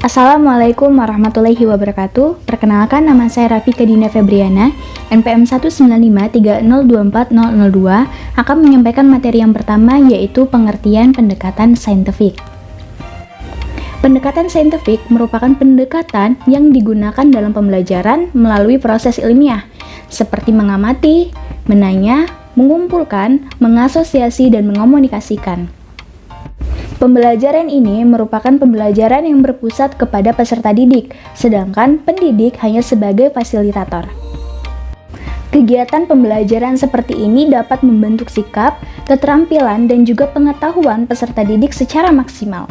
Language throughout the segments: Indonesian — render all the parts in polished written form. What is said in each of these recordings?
Assalamualaikum warahmatullahi wabarakatuh. Perkenalkan, nama saya Rafika Dina Febriana, NPM 19530240002, akan menyampaikan materi yang pertama, yaitu pengertian pendekatan saintifik. Pendekatan saintifik merupakan pendekatan yang digunakan dalam pembelajaran melalui proses ilmiah, seperti mengamati, menanya, mengumpulkan, mengasosiasi, dan mengomunikasikan. Pembelajaran ini merupakan pembelajaran yang berpusat kepada peserta didik, sedangkan pendidik hanya sebagai fasilitator. Kegiatan pembelajaran seperti ini dapat membentuk sikap, keterampilan, dan juga pengetahuan peserta didik secara maksimal.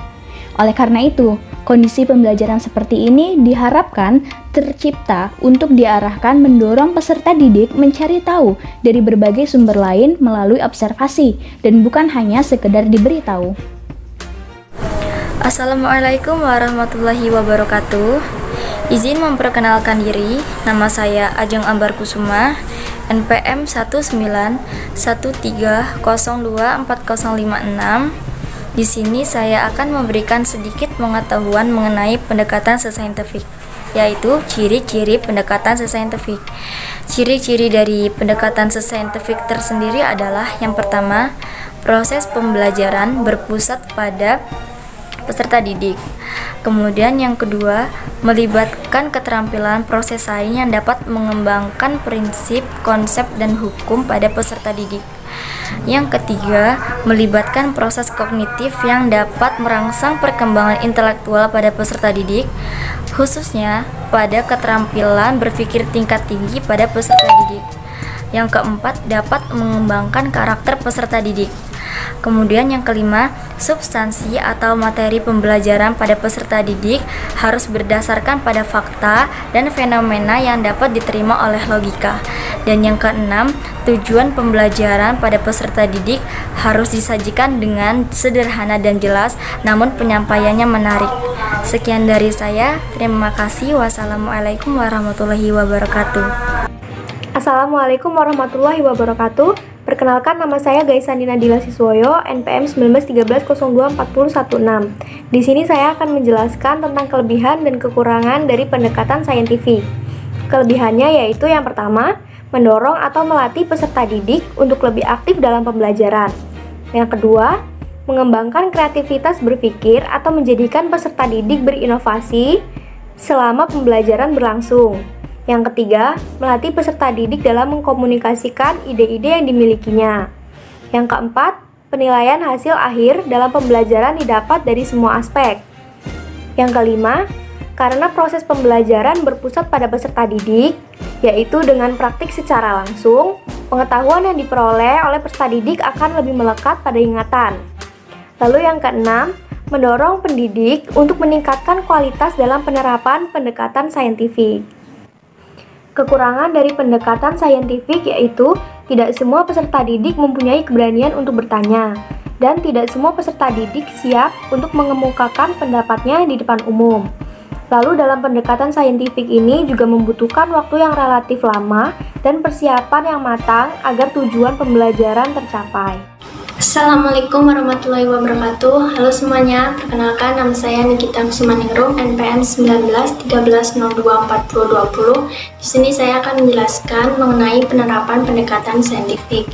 Oleh karena itu, kondisi pembelajaran seperti ini diharapkan tercipta untuk diarahkan mendorong peserta didik mencari tahu dari berbagai sumber lain melalui observasi, dan bukan hanya sekedar diberitahu. Assalamualaikum warahmatullahi wabarakatuh. Izin memperkenalkan diri, nama saya Ajeng Ambar Kusuma, NPM 19130240056. Di sini saya akan memberikan sedikit pengetahuan mengenai pendekatan saintifik, yaitu ciri-ciri pendekatan saintifik. Ciri-ciri dari pendekatan saintifik tersendiri adalah yang pertama, proses pembelajaran berpusat pada peserta didik. Kemudian yang kedua, melibatkan keterampilan proses sains yang dapat mengembangkan prinsip, konsep, dan hukum pada peserta didik. Yang ketiga, melibatkan proses kognitif yang dapat merangsang perkembangan intelektual pada peserta didik, khususnya pada keterampilan berpikir tingkat tinggi pada peserta didik. Yang keempat, dapat mengembangkan karakter peserta didik. Kemudian yang kelima, substansi atau materi pembelajaran pada peserta didik harus berdasarkan pada fakta dan fenomena yang dapat diterima oleh logika. Dan yang keenam, tujuan pembelajaran pada peserta didik harus disajikan dengan sederhana dan jelas, namun penyampaiannya menarik. Sekian dari saya, terima kasih. Wassalamualaikum warahmatullahi wabarakatuh. Assalamualaikum warahmatullahi wabarakatuh. Perkenalkan, nama saya Gaisani Nadila Siswoyo, NPM 1913024016. Di sini saya akan menjelaskan tentang kelebihan dan kekurangan dari pendekatan saintifik. Kelebihannya yaitu yang pertama, mendorong atau melatih peserta didik untuk lebih aktif dalam pembelajaran. Yang kedua, mengembangkan kreativitas berpikir atau menjadikan peserta didik berinovasi selama pembelajaran berlangsung. Yang ketiga, melatih peserta didik dalam mengkomunikasikan ide-ide yang dimilikinya. Yang keempat, penilaian hasil akhir dalam pembelajaran didapat dari semua aspek. Yang kelima, karena proses pembelajaran berpusat pada peserta didik, yaitu dengan praktik secara langsung, pengetahuan yang diperoleh oleh peserta didik akan lebih melekat pada ingatan. Lalu yang keenam, mendorong pendidik untuk meningkatkan kualitas dalam penerapan pendekatan saintifik. Kekurangan dari pendekatan saintifik yaitu tidak semua peserta didik mempunyai keberanian untuk bertanya, dan tidak semua peserta didik siap untuk mengemukakan pendapatnya di depan umum. Lalu dalam pendekatan saintifik ini juga membutuhkan waktu yang relatif lama dan persiapan yang matang agar tujuan pembelajaran tercapai. Assalamualaikum warahmatullahi wabarakatuh. Halo semuanya, perkenalkan nama saya Nikita Kusumaningrum, NPM 1913024020. Di sini saya akan menjelaskan mengenai penerapan pendekatan saintifik.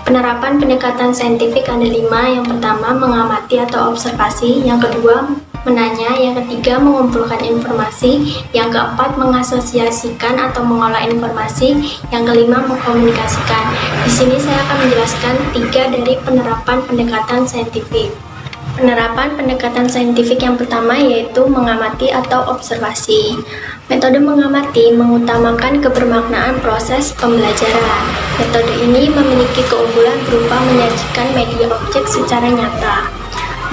Penerapan pendekatan saintifik ada 5. Yang pertama, mengamati atau observasi. Yang kedua, menanya. Yang ketiga, mengumpulkan informasi. Yang keempat, mengasosiasikan atau mengolah informasi. Yang kelima, mengkomunikasikan. Di sini saya akan menjelaskan 3 dari penerapan pendekatan saintifik. Penerapan pendekatan saintifik yang pertama yaitu mengamati atau observasi. Metode mengamati mengutamakan kebermaknaan proses pembelajaran. Metode ini memiliki keunggulan berupa menyajikan media objek secara nyata.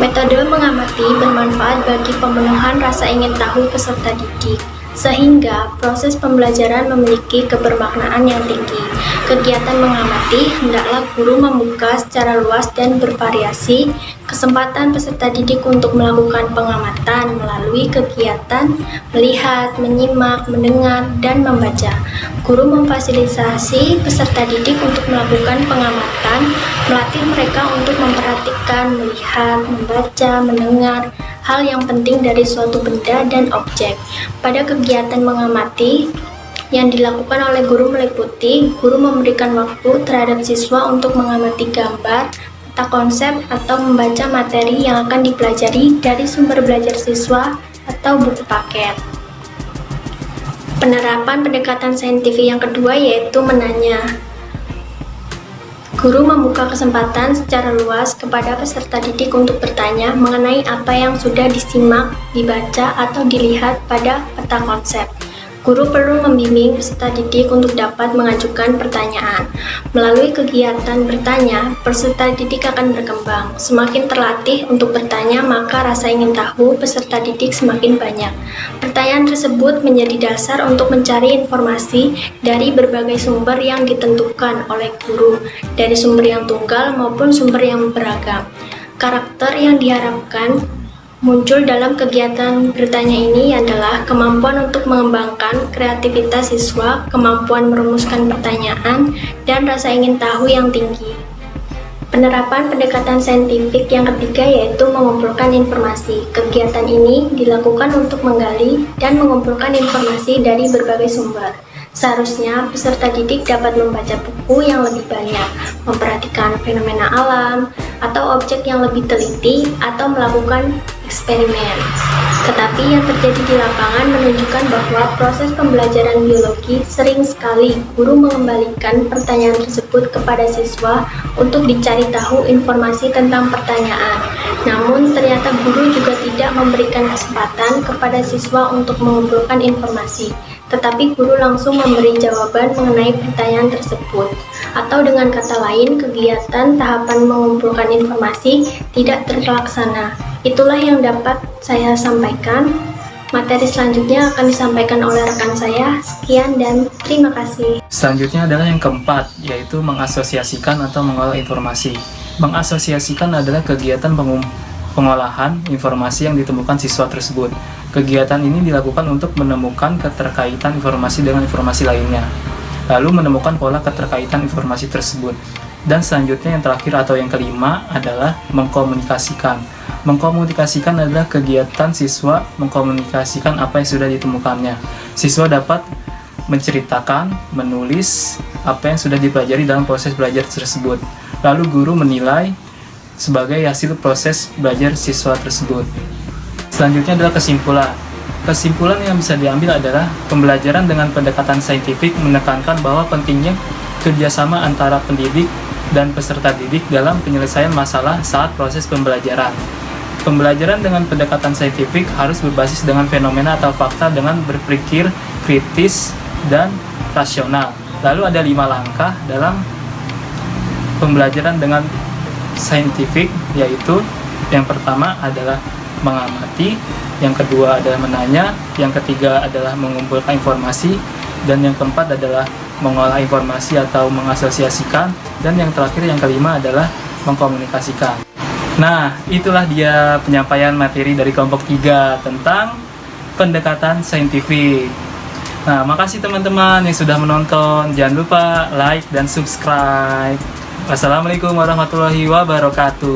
Metode mengamati bermanfaat bagi pemenuhan rasa ingin tahu peserta didik, sehingga proses pembelajaran memiliki kebermaknaan yang tinggi. Kegiatan mengamati hendaklah guru membuka secara luas dan bervariasi kesempatan peserta didik untuk melakukan pengamatan melalui kegiatan melihat, menyimak, mendengar, dan membaca. Guru memfasilitasi peserta didik untuk melakukan pengamatan, melatih mereka untuk memperhatikan, melihat, membaca, mendengar hal yang penting dari suatu benda dan objek. Pada kegiatan mengamati yang dilakukan oleh guru meliputi, guru memberikan waktu terhadap siswa untuk mengamati gambar, peta konsep, atau membaca materi yang akan dipelajari dari sumber belajar siswa atau buku paket. Penerapan pendekatan saintifik yang kedua yaitu menanya. Guru membuka kesempatan secara luas kepada peserta didik untuk bertanya mengenai apa yang sudah disimak, dibaca, atau dilihat pada peta konsep. Guru perlu membimbing peserta didik untuk dapat mengajukan pertanyaan. Melalui kegiatan bertanya, peserta didik akan berkembang. Semakin terlatih untuk bertanya, maka rasa ingin tahu peserta didik semakin banyak. Pertanyaan tersebut menjadi dasar untuk mencari informasi dari berbagai sumber yang ditentukan oleh guru, dari sumber yang tunggal maupun sumber yang beragam. Karakter yang diharapkan muncul dalam kegiatan bertanya ini adalah kemampuan untuk mengembangkan kreativitas siswa, kemampuan merumuskan pertanyaan, dan rasa ingin tahu yang tinggi. Penerapan pendekatan saintifik yang ketiga yaitu mengumpulkan informasi. Kegiatan ini dilakukan untuk menggali dan mengumpulkan informasi dari berbagai sumber. Seharusnya peserta didik dapat membaca buku yang lebih banyak, memperhatikan fenomena alam atau objek yang lebih teliti, atau melakukan eksperimen. Tetapi yang terjadi di lapangan menunjukkan bahwa proses pembelajaran biologi sering sekali guru mengembalikan pertanyaan tersebut kepada siswa untuk dicari tahu informasi tentang pertanyaan. Namun ternyata guru juga tidak memberikan kesempatan kepada siswa untuk mengumpulkan informasi, tetapi guru langsung memberi jawaban mengenai pertanyaan tersebut. Atau dengan kata lain, kegiatan tahapan mengumpulkan informasi tidak terlaksana. Itulah yang dapat saya sampaikan. Materi selanjutnya akan disampaikan oleh rekan saya. Sekian dan terima kasih. Selanjutnya adalah yang keempat, yaitu mengasosiasikan atau mengolah informasi. Mengasosiasikan adalah kegiatan pengolahan informasi yang ditemukan siswa tersebut. Kegiatan ini dilakukan untuk menemukan keterkaitan informasi dengan informasi lainnya, lalu menemukan pola keterkaitan informasi tersebut. Dan selanjutnya yang terakhir atau yang kelima adalah mengkomunikasikan. Mengkomunikasikan adalah kegiatan siswa mengkomunikasikan apa yang sudah ditemukannya. Siswa dapat menceritakan, menulis apa yang sudah dipelajari dalam proses belajar tersebut. Lalu guru menilai sebagai hasil proses belajar siswa tersebut. Selanjutnya adalah kesimpulan. Kesimpulan yang bisa diambil adalah pembelajaran dengan pendekatan saintifik menekankan bahwa pentingnya kerjasama antara pendidik dan peserta didik dalam penyelesaian masalah saat proses pembelajaran. Pembelajaran dengan pendekatan saintifik harus berbasis dengan fenomena atau fakta dengan berpikir kritis dan rasional. Lalu ada 5 langkah dalam pembelajaran dengan saintifik, yaitu yang pertama adalah mengamati, yang kedua adalah menanya, yang ketiga adalah mengumpulkan informasi, dan yang keempat adalah mengolah informasi atau mengasosiasikan, dan yang terakhir yang kelima adalah mengkomunikasikan. Nah, itulah dia penyampaian materi dari kelompok 3 tentang pendekatan saintifik. Nah, makasih teman-teman yang sudah menonton. Jangan lupa like dan subscribe. Wassalamualaikum warahmatullahi wabarakatuh.